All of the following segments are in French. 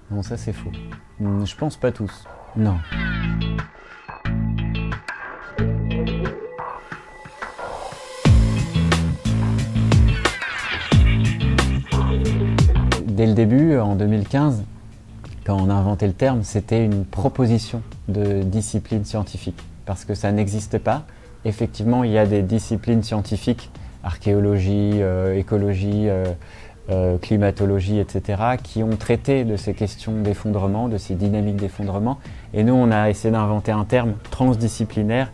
Non, ça c'est faux. Je pense pas tous. Non. Dès le début, en 2015, quand on a inventé le terme, c'était une proposition de discipline scientifique. Parce que ça n'existe pas. Effectivement, il y a des disciplines scientifiques, archéologie, écologie, climatologie, etc., qui ont traité de ces questions d'effondrement, de ces dynamiques d'effondrement. Et nous, on a essayé d'inventer un terme transdisciplinaire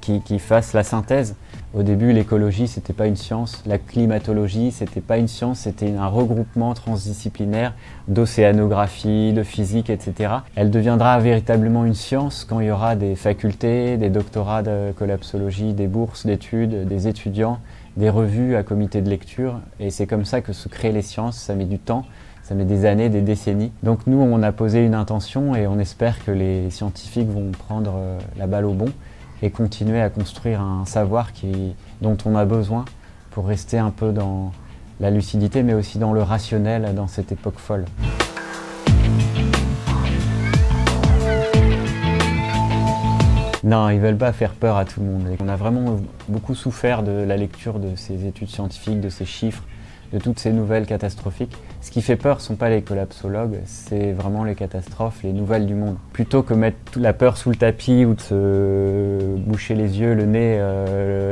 qui fasse la synthèse. Au début, l'écologie, c'était pas une science. La climatologie, c'était pas une science, c'était un regroupement transdisciplinaire d'océanographie, de physique, etc. Elle deviendra véritablement une science quand il y aura des facultés, des doctorats de collapsologie, des bourses d'études, des étudiants, des revues à comité de lecture. Et c'est comme ça que se créent les sciences. Ça met du temps, ça met des années, des décennies. Donc nous, on a posé une intention et on espère que les scientifiques vont prendre la balle au bond et continuer à construire un savoir dont on a besoin pour rester un peu dans la lucidité, mais aussi dans le rationnel dans cette époque folle. Non, ils veulent pas faire peur à tout le monde. On a vraiment beaucoup souffert de la lecture de ces études scientifiques, de ces chiffres, de toutes ces nouvelles catastrophiques. Ce qui fait peur ne sont pas les collapsologues, c'est vraiment les catastrophes, les nouvelles du monde. Plutôt que mettre toute la peur sous le tapis ou de se boucher les yeux, le nez,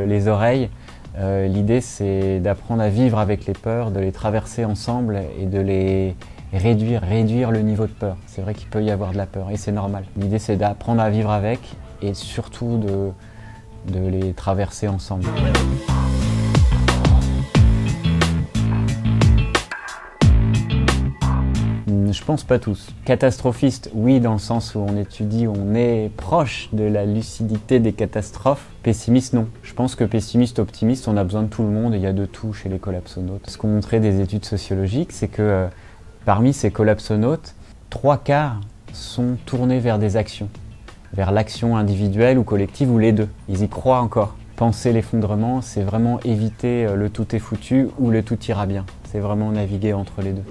les oreilles, l'idée c'est d'apprendre à vivre avec les peurs, de les traverser ensemble et de les réduire le niveau de peur. C'est vrai qu'il peut y avoir de la peur et c'est normal. L'idée c'est d'apprendre à vivre avec et surtout de les traverser ensemble. Je pense pas tous. Catastrophistes, oui, dans le sens où on étudie, on est proche de la lucidité des catastrophes. Pessimiste, non. Je pense que pessimiste, optimiste, on a besoin de tout le monde et il y a de tout chez les collapsonautes. Ce qu'ont montré des études sociologiques, c'est que parmi ces collapsonautes, 3/4 sont tournés vers des actions. Vers l'action individuelle ou collective ou les deux. Ils y croient encore. Penser l'effondrement, c'est vraiment éviter le tout est foutu ou le tout ira bien. C'est vraiment naviguer entre les deux.